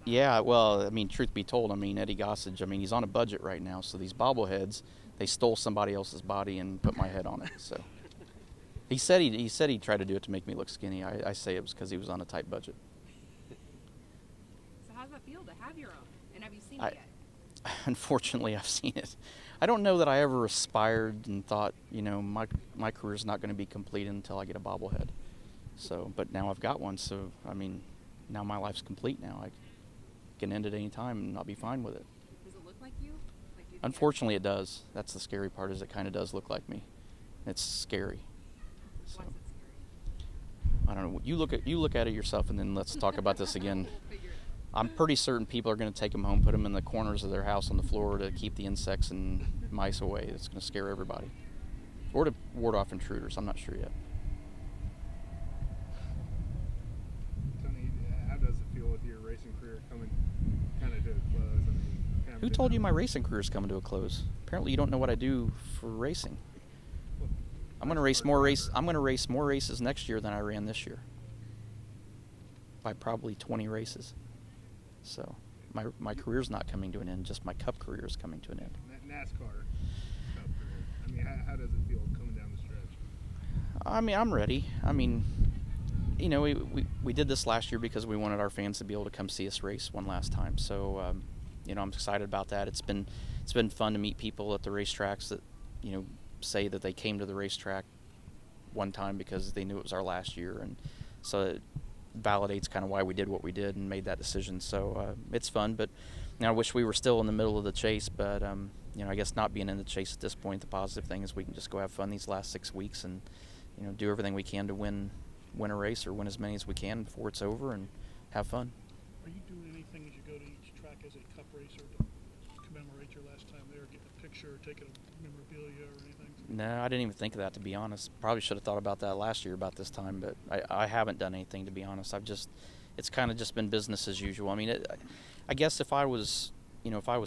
Yeah, well, I mean, truth be told, I mean, Eddie Gossage, I mean, he's on a budget right now, so these bobbleheads, they stole somebody else's body and put my head on it. So he said he tried to do it to make me look skinny. I say it was because he was on a tight budget. So how's that feel to have your own? And have you seen I, it yet? Unfortunately, I've seen it. I don't know that I ever aspired and thought, my career's not going to be complete until I get a bobblehead. So, but now I've got one, so, I mean, now my life's complete now. I can end at any time and I'll be fine with it. Does it look like you? Like, do you think Unfortunately, it does. That's the scary part, is it kind of does look like me. It's scary. So, Why is it scary? I don't know. You look at it yourself, and then let's talk about this again. We'll figure it out. I'm pretty certain people are going to take them home, put them in the corners of their house on the floor to keep the insects and mice away. It's going to scare everybody. Or to ward off intruders. I'm not sure yet. Tony, how does it feel with your racing career coming kind of to a close? I mean, kind of Who told you my racing career is coming to a close? Apparently, you don't know what I do for racing. Well, I'm going to race more races next year than I ran this year. By probably 20 races. So my career's not coming to an end, just my Cup career is coming to an end. NASCAR Cup career. I mean, how does it feel coming down the stretch? I mean, I'm ready. I mean, we did this last year because we wanted our fans to be able to come see us race one last time. So, I'm excited about that. It's been fun to meet people at the racetracks that, say that they came to the racetrack one time because they knew it was our last year, and so it validates kind of why we did what we did and made that decision. So it's fun, but I wish we were still in the middle of the chase. But I guess not being in the chase at this point, the positive thing is we can just go have fun these last 6 weeks and do everything we can to win a race or win as many as we can before it's over and have fun. Are you doing anything as you go to each track as a Cup racer to commemorate your last time there, getting a picture, taking a memorabilia or anything? No, I didn't even think of that, to be honest. Probably should have thought about that last year about this time, but I haven't done anything, to be honest. It's kind of just been business as usual. I mean, I guess if I was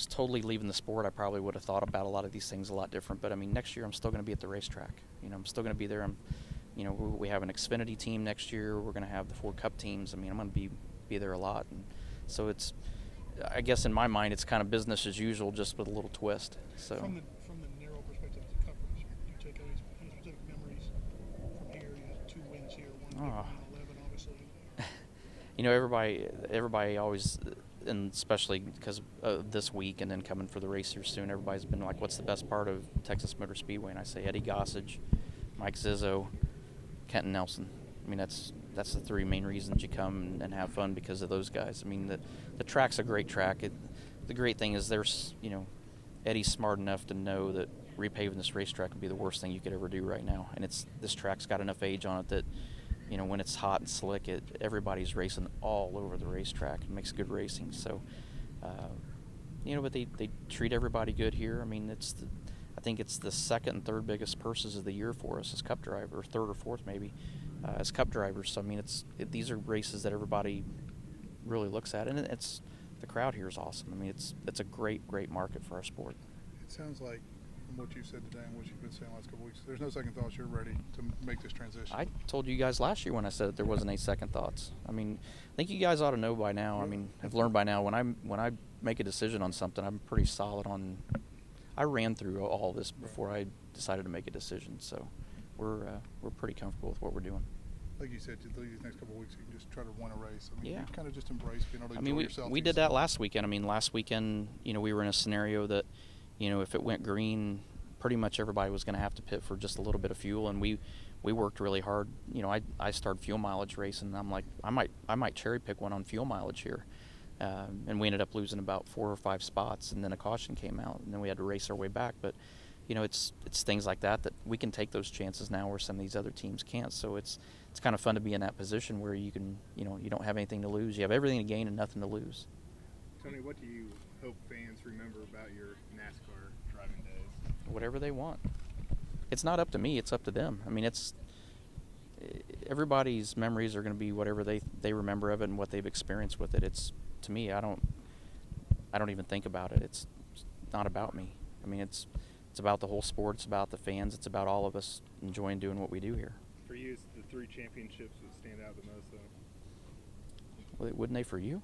totally leaving the sport, I probably would have thought about a lot of these things a lot different. But I mean, next year I'm still going to be at the racetrack. I'm still going to be there. We have an Xfinity team next year. We're going to have the 4 Cup teams. I mean, I'm going to be there a lot, and so I guess in my mind, it's kind of business as usual, just with a little twist. So. From the narrow perspective as a Cup racer, do you take any specific memories from here? You had 2 wins here, 1 11, obviously. Everybody always, and especially because of this week and then coming for the race here soon, everybody's been like, what's the best part of Texas Motor Speedway? And I say Eddie Gossage, Mike Zizzo, Kenton Nelson. I mean, that's the 3 main reasons you come and have fun, because of those guys. I mean, the track's a great track. The great thing is Eddie's smart enough to know that repaving this racetrack would be the worst thing you could ever do right now. And this track's got enough age on it that, when it's hot and slick, everybody's racing all over the racetrack. It makes good racing. So, but they treat everybody good here. I mean, I think it's the 2nd and 3rd biggest purses of the year for us as Cup driver, or 3rd or 4th maybe, as Cup drivers. So I mean, these are races that everybody really looks at, and the crowd here is awesome. I mean, it's a great market for our sport. It sounds like, from what you said today and what you've been saying the last couple of weeks, there's no second thoughts. You're ready to make this transition. I told you guys last year when I said that there wasn't any second thoughts. I mean, I think you guys ought to know by now. I mean, I've learned by now when I make a decision on something, I'm pretty solid on. I ran through all this before I decided to make a decision, so we're pretty comfortable with what we're doing. Like you said, these next couple of weeks, you can just try to win a race. I mean, Yeah. you kind of just embrace being able to enjoy yourself. We did that last weekend. I mean, last weekend, we were in a scenario that, if it went green, pretty much everybody was going to have to pit for just a little bit of fuel, and we worked really hard. I started fuel mileage racing, and I'm like, I might cherry pick one on fuel mileage here. And we ended up losing about 4 or 5 spots, and then a caution came out, and then we had to race our way back. But it's things like that we can take those chances now where some of these other teams can't. So it's kind of fun to be in that position where you can, you don't have anything to lose. You have everything to gain and nothing to lose. Tony, what do you hope fans remember about your NASCAR driving days? Whatever they want. It's not up to me. It's up to them. I mean, everybody's memories are going to be whatever they remember of it and what they've experienced with it. It's, to me, I don't even think about it. It's not about me. I mean, it's about the whole sport. It's about the fans. It's about all of us enjoying doing what we do here. For you, it's the 3 championships that stand out the most, though. Well, wouldn't they for you?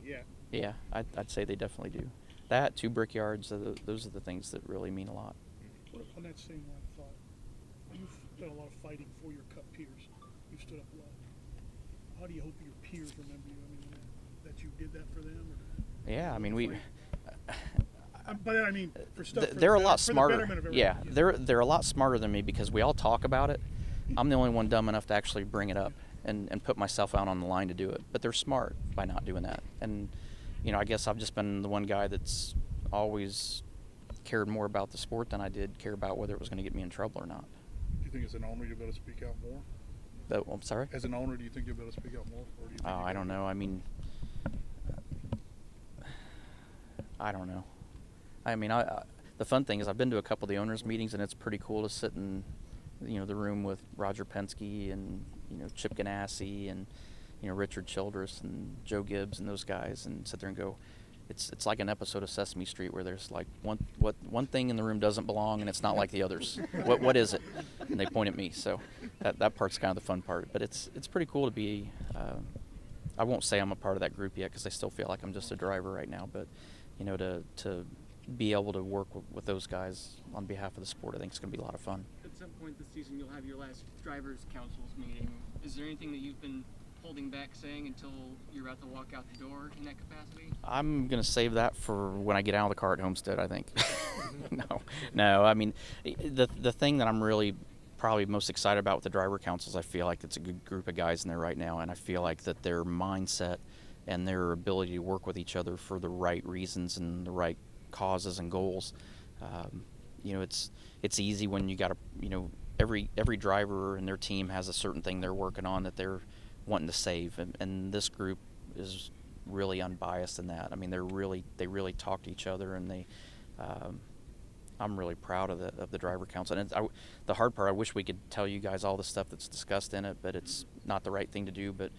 Yeah. Yeah, I'd say they definitely do. That, 2 brickyards, those are the things that really mean a lot. What, on that same line of thought, you've done a lot of fighting for your Cup peers. You've stood up a lot. How do you hope your peers remember you? I mean, that you did that for them? Or Yeah, I mean, we. By that I mean for stuff. They're a lot for the smarter. betterment of Yeah, everybody. they're a lot smarter than me because we all talk about it. I'm the only one dumb enough to actually bring it up and put myself out on the line to do it. But they're smart by not doing that. And I guess I've just been the one guy that's always cared more about the sport than I did care about whether it was going to get me in trouble or not. Do you think as an owner you'll be able to speak out more? But, I'm sorry? As an owner, do you think you'll be able to speak out more? Or do you think I don't know. I mean, I don't know. I mean, the fun thing is I've been to a couple of the owners' meetings, and it's pretty cool to sit in, the room with Roger Penske and, Chip Ganassi and, Richard Childress and Joe Gibbs and those guys, and sit there and go, it's like an episode of Sesame Street where there's like one thing in the room doesn't belong, and it's not like the others. What is it? And they point at me. So that part's kind of the fun part. But it's pretty cool to be. I won't say I'm a part of that group yet because I still feel like I'm just a driver right now. But to be able to work with those guys on behalf of the sport, I think it's going to be a lot of fun. At some point this season, you'll have your last drivers' councils meeting. Is there anything that you've been holding back saying until you're about to walk out the door in that capacity? I'm going to save that for when I get out of the car at Homestead, I think. No. I mean, the thing that I'm really probably most excited about with the driver councils, I feel like it's a good group of guys in there right now, and I feel like that their mindset and their ability to work with each other for the right reasons and the right causes and goals. It's easy when you got to, every driver and their team has a certain thing they're working on that they're wanting to save, and this group is really unbiased in that. I mean, they really talk to each other, and I'm really proud of the driver council. And the hard part, I wish we could tell you guys all the stuff that's discussed in it, but it's not the right thing to do. But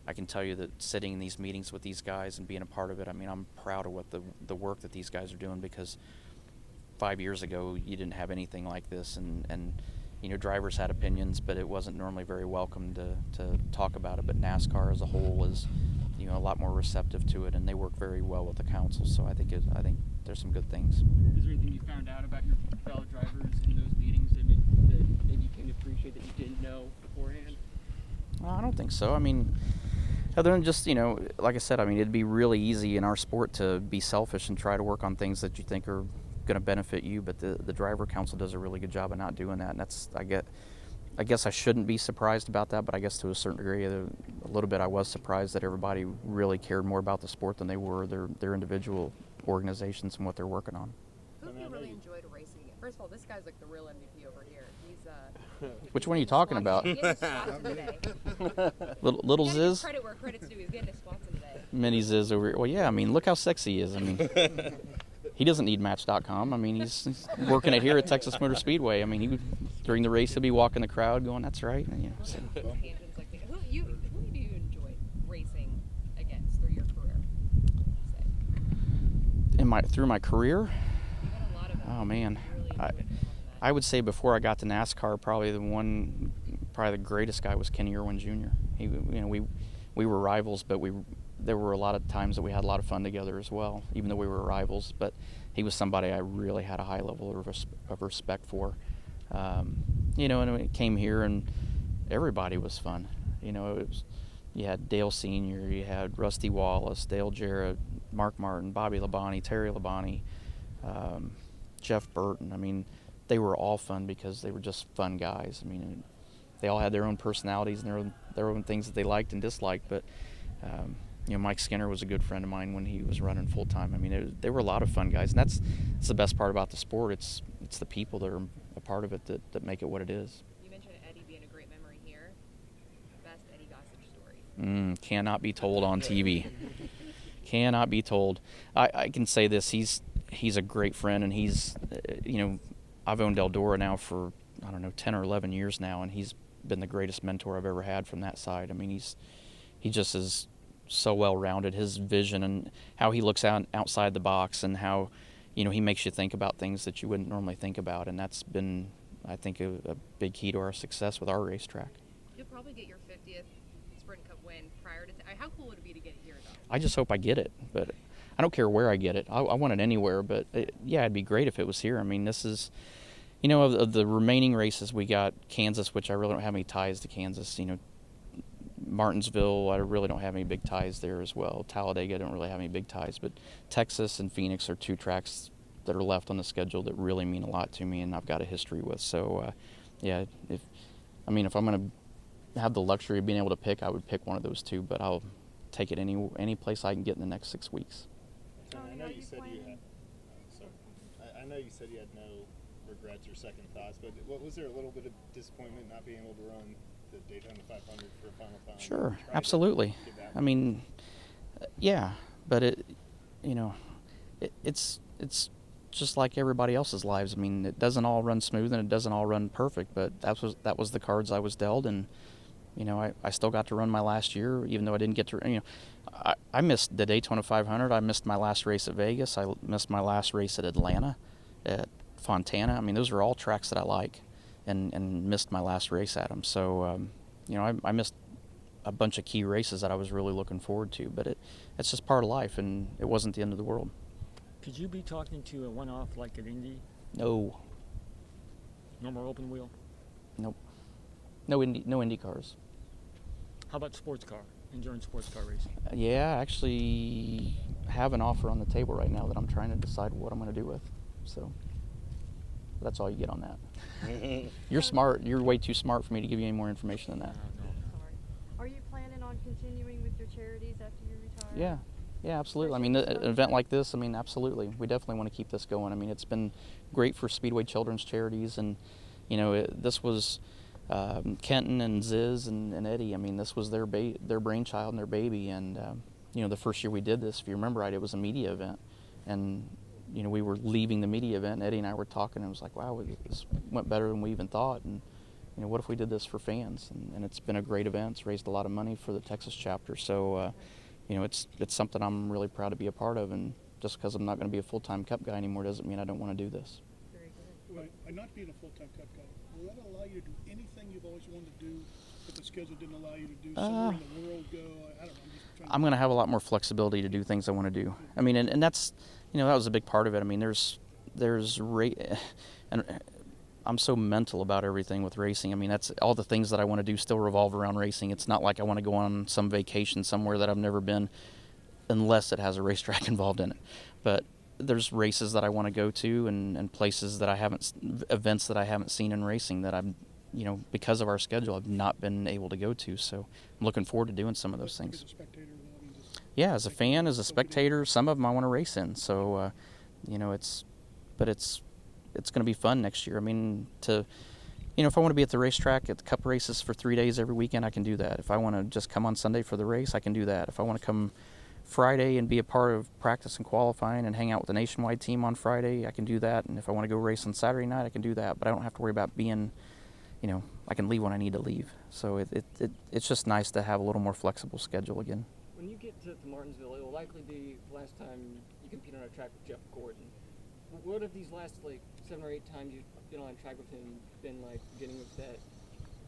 I can tell you that sitting in these meetings with these guys and being a part of it, I mean, I'm proud of what the work that these guys are doing, because 5 years ago you didn't have anything like this, and drivers had opinions, but it wasn't normally very welcome to talk about it. But NASCAR as a whole is a lot more receptive to it, and they work very well with the council. So I think there's some good things. Is there anything you found out about your fellow drivers in those meetings that maybe you came to appreciate that you didn't know beforehand? I don't think so. I mean, other than just, like I said, I mean, it'd be really easy in our sport to be selfish and try to work on things that you think are going to benefit you, but the driver council does a really good job of not doing that, and that's, I guess I shouldn't be surprised about that, but I guess to a certain degree, a little bit I was surprised that everybody really cared more about the sport than they were their individual organizations and what they're working on. Who have you really enjoyed racing against? First of all, this guy's like the real MVP over here. He's Which one are you talking about? He's getting his spots today. Little Gotta give Ziz? credit where credit's due. He's getting his spots in today. Mini Ziz over here. Well, yeah, I mean, look how sexy he is. I mean, he doesn't need Match.com. I mean, he's working it here at Texas Motor Speedway. I mean, during the race, he'll be walking the crowd going, that's right. And, so. Tangents like that. Who do you enjoy racing against through your career? Say? Through my career? You had a lot of them. Oh, man. Really enjoyed them on I would say before I got to NASCAR, probably the greatest guy was Kenny Irwin Jr. We were rivals, but there were a lot of times that we had a lot of fun together as well, even though we were rivals. But he was somebody I really had a high level of respect for. And we came here, and everybody was fun. You had Dale Sr., you had Rusty Wallace, Dale Jarrett, Mark Martin, Bobby Labonte, Terry Labonte, Jeff Burton. I mean, they were all fun because they were just fun guys. I mean, they all had their own personalities and their own things that they liked and disliked. But Mike Skinner was a good friend of mine when he was running full time. I mean, they were a lot of fun guys, and that's the best part about the sport. It's the people that are a part of it that make it what it is. You mentioned Eddie being a great memory here. Best Eddie Gossage story. Cannot be told on TV. Cannot be told. I can say this: he's a great friend, and he's I've owned Eldora now for 10 or 11 years now, and he's been the greatest mentor I've ever had from that side. I mean, he just is so well rounded. His vision and how he looks outside the box, and how he makes you think about things that you wouldn't normally think about, and that's been, I think, a big key to our success with our racetrack. You have probably get your 50th Sprint Cup win prior to. How cool would it be to get it here, though? I just hope I get it, but I don't care where I get it. I want it anywhere, but yeah, it'd be great if it was here. I mean, this is, of the remaining races, we got Kansas, which I really don't have any ties to Kansas. Martinsville, I really don't have any big ties there as well. Talladega, I don't really have any big ties, but Texas and Phoenix are 2 tracks that are left on the schedule that really mean a lot to me, and I've got a history with. So, yeah, if I'm going to have the luxury of being able to pick, I would pick one of those 2, but I'll take it any place I can get in the next 6 weeks. I know you said you had. I know you said you had no regrets or second thoughts, but was there a little bit of disappointment not being able to run the Daytona 500 for a final time? Sure, absolutely. I mean, yeah, but it's just like everybody else's lives. I mean, it doesn't all run smooth and it doesn't all run perfect, but that was the cards I was dealt, and I still got to run my last year, even though I didn't get to. I missed the Daytona 500. I missed my last race at Vegas. I missed my last race at Atlanta, at Fontana. I mean, those are all tracks that I like, and missed my last race at them. So, I missed a bunch of key races that I was really looking forward to. But it's just part of life, and it wasn't the end of the world. Could you be talking to a one-off like at Indy? No. No more open wheel? Nope. No Indy cars. How about sports car, endurance sports car racing? Yeah, I actually have an offer on the table right now that I'm trying to decide what I'm going to do with. So that's all you get on that. You're smart. You're way too smart for me to give you any more information than that. No. Sorry. Are you planning on continuing with your charities after you retire? Yeah, absolutely. I mean, an event like this, absolutely. We definitely want to keep this going. I mean, it's been great for Speedway Children's Charities, and, this was Kenton and Ziz and Eddie. I mean, this was their brainchild and their baby, and, the first year we did this, if you remember right, it was a media event, and, we were leaving the media event, and Eddie and I were talking, and it was like, wow, this went better than we even thought, and, what if we did this for fans? And it's been a great event. It's raised a lot of money for the Texas chapter, so, it's something I'm really proud to be a part of, and just because I'm not going to be a full-time Cup guy anymore doesn't mean I don't want to do this. Very good. Well, by not being a full-time Cup guy, will that allow you to do anything you've always wanted to do that the schedule didn't allow you to do? Somewhere in the world go? I don't know. I'm going to have a lot more flexibility to do things I want to do. I mean, and that's, that was a big part of it. I mean, and I'm so mental about everything with racing. I mean, that's all the things that I want to do still revolve around racing. It's not like I want to go on some vacation somewhere that I've never been unless it has a racetrack involved in it. But there's races that I want to go to and places that events that I haven't seen in racing that I'm, because of our schedule, I've not been able to go to. So I'm looking forward to doing some of those things. As a spectator, Yeah, as a fan, as a spectator, some of them I want to race in. So, it's going to be fun next year. I mean, if I want to be at the racetrack at the Cup races for 3 days every weekend, I can do that. If I want to just come on Sunday for the race, I can do that. If I want to come Friday and be a part of practice and qualifying and hang out with the nationwide team on Friday, I can do that. And if I want to go race on Saturday night, I can do that. But I don't have to worry about being, I can leave when I need to leave. So it's just nice to have a little more flexible schedule again. When you get to Martinsville, it will likely be the last time you compete on a track with Jeff Gordon. What have these last 7 or 8 times you've been on a track with him been like, beginning with that,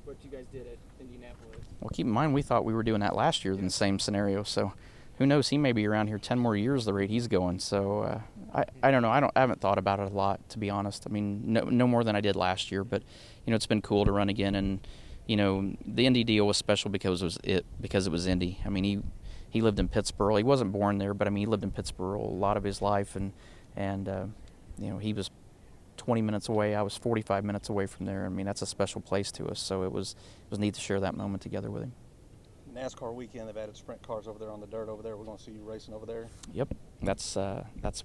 what you guys did at Indianapolis? Well, keep in mind, we thought we were doing that last year in the same scenario, so who knows? He may be around here 10 more years the rate he's going. So I don't know. I haven't thought about it a lot, to be honest. I mean, no more than I did last year, but it's been cool to run again. And the Indy deal was special because it was Indy. I mean, he lived in Pittsburgh. He wasn't born there, but I mean, he lived in Pittsburgh a lot of his life, and he was 20 minutes away. I was 45 minutes away from there. I mean, that's a special place to us. So it was neat to share that moment together with him. NASCAR weekend, they've added sprint cars over there on the dirt over there. We're going to see you racing over there. Yep, that's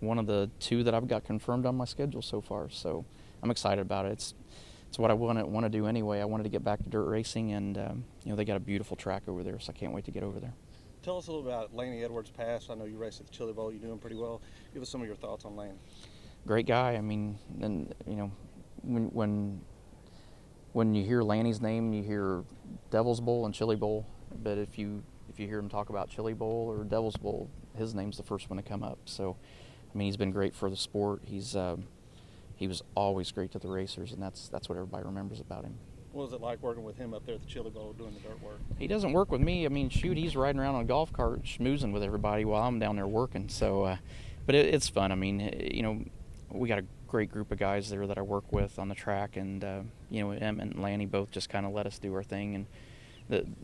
one of the 2 that I've got confirmed on my schedule so far. So I'm excited about it. It's what I want to do anyway. I wanted to get back to dirt racing, and they got a beautiful track over there, so I can't wait to get over there. Tell us a little about Laney Edwards' past. I know you raced at the Chili Bowl. You're doing pretty well. Give us some of your thoughts on Laney. Great guy. I mean, and when you hear Laney's name, you hear Devil's Bowl and Chili Bowl. But if you hear him talk about Chili Bowl or Devil's Bowl, his name's the first one to come up. So, I mean, he's been great for the sport. He was always great to the racers, and that's what everybody remembers about him. What was it like working with him up there at the Chili Bowl doing the dirt work? He doesn't work with me. I mean, shoot, he's riding around on a golf cart schmoozing with everybody while I'm down there working. So, but it's fun. I mean, you know, we got a great group of guys there that I work with on the track, and you know, Emmett and Lanny both just kind of let us do our thing. And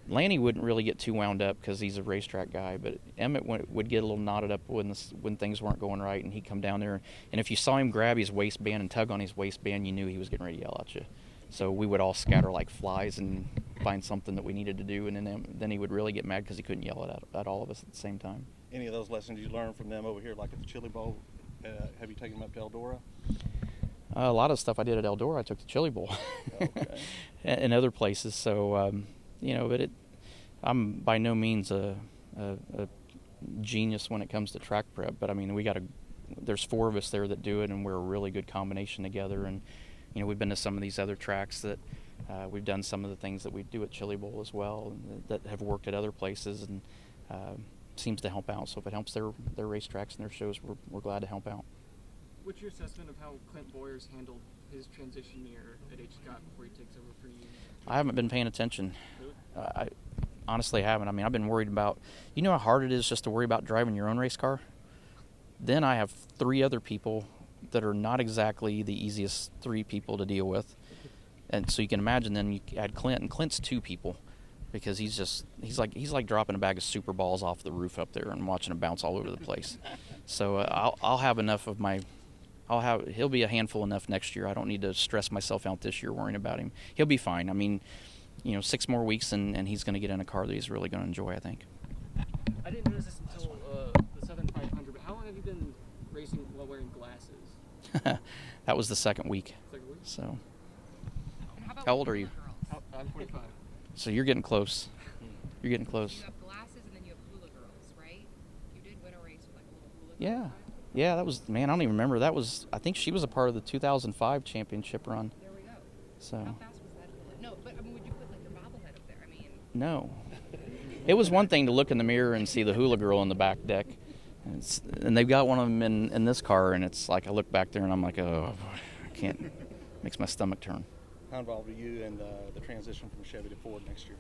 Lanny wouldn't really get too wound up because he's a racetrack guy, but Emmett would get a little knotted up when things weren't going right, and he'd come down there, and if you saw him grab his waistband and tug on his waistband, you knew he was getting ready to yell at you. So we would all scatter like flies and find something that we needed to do, and then he would really get mad because he couldn't yell at all of us at the same time. Any of those lessons you learned from them over here, like at the Chili Bowl, have you taken them up to Eldora? A lot of stuff I did at Eldora, I took to Chili Bowl. Okay. And other places. So, you know, but I'm by no means a genius when it comes to track prep. But I mean, there's 4 of us there that do it, and we're a really good combination together. And you know, we've been to some of these other tracks that we've done some of the things that we do at Chili Bowl as well, and that have worked at other places, and seems to help out. So if it helps their racetracks and their shows, we're glad to help out. What's your assessment of how Clint Boyers handled his transition year at H. Scott before he takes over for you? I haven't been paying attention. Really? I honestly haven't. I mean, I've been worried about, you know how hard it is just to worry about driving your own race car? Then I have 3 other people that are not exactly the easiest 3 people to deal with. And so you can imagine then you add Clint, and Clint's 2 people, because he's like dropping a bag of super balls off the roof up there and watching them bounce all over the place. So I'll have enough of he'll be a handful enough next year. I don't need to stress myself out this year worrying about him. He'll be fine. I mean, you know, 6 more weeks and he's going to get in a car that he's really going to enjoy, I think. I didn't notice this until the Southern 500, but how long have you been racing while wearing glasses? That was the second week. Second week? So, And how about how old are you? Hula girls? I'm 25. So you're getting close. You're getting close. You have glasses and then you have hula girls, right? You did win a race with like a little hula Yeah. girl. Yeah, that was, man, I don't even remember. I think she was a part of the 2005 championship run. There we go. So, How fast was that hula? No, but I mean, would you put like your bobblehead up there? I mean, no. It was one thing to look in the mirror and see the hula girl in the back deck. And they've got one of them in this car, and it's like I look back there and I'm like, oh, I can't. Makes my stomach turn. How involved are you in the transition from Chevy to Ford next year?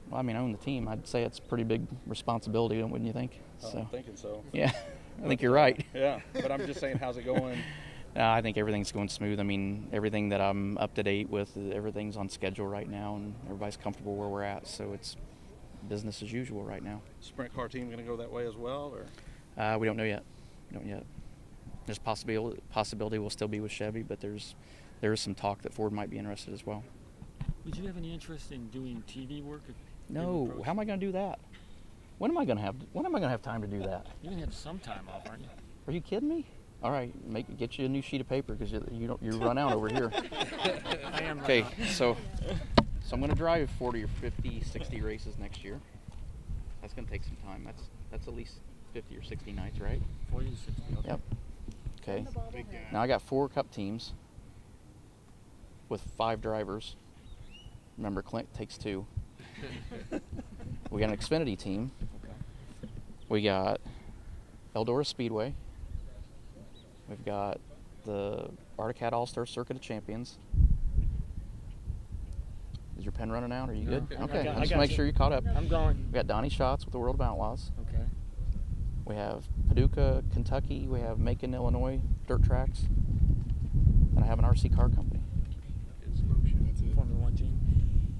Well, I mean, I own the team. I'd say it's a pretty big responsibility, wouldn't you think? I'm thinking so. Yeah, I think you're right. Yeah, but I'm just saying, how's it going? I think everything's going smooth. I mean, everything that I'm up to date with, everything's on schedule right now, and everybody's comfortable where we're at. So it's business as usual right now. Sprint car team going to go that way as well, or? We don't know yet. There's possibility we'll still be with Chevy, but there is some talk that Ford might be interested as well. Would you have any interest in doing TV work? No. How am I going to do that? When am I going to have time to do that? You're gonna have some time off, aren't you? Are you kidding me? All right, get you a new sheet of paper because you run out over here. I am. Okay, so I'm going to drive 40 or 50, 60 races next year. That's going to take some time. That's at least 50 or 60 nights, right? 40 to 60. Okay. Yep. Okay. Big guy. Now I got 4 Cup teams with 5 drivers. Remember, Clint takes 2. We got an Xfinity team. Okay. We got Eldora Speedway. We've got the Arctic All-Star Circuit of Champions. Is your pen running out? Are you good? No. Okay, I just got make you. sure you're caught up. I'm going. We got Donnie Schatz with the World of Outlaws. Okay. We have Paducah, Kentucky. We have Macon, Illinois dirt tracks. And I have an RC car company. That's it. Formula One team.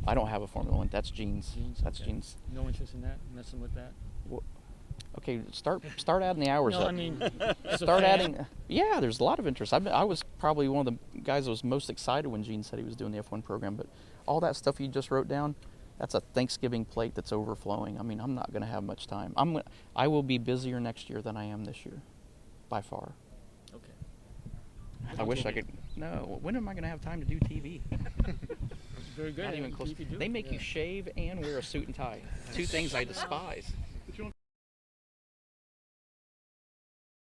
I don't have a Formula One. That's Gene's. That's Okay. Gene's. No interest in that? Messing with that? Okay, start adding the hours No, up. I mean, as a Start fan, adding. Yeah, there's a lot of interest. I was probably one of the guys that was most excited when Gene said he was doing the F1 program. But all that stuff you just wrote down, that's a Thanksgiving plate that's overflowing. I mean, I'm not going to have much time. I will be busier next year than I am this year, by far. Okay. I wish I could. No, when am I going to have time to do TV? Very good. Not even close. You could do They it. make you shave and wear a suit and tie. 2 things I despise.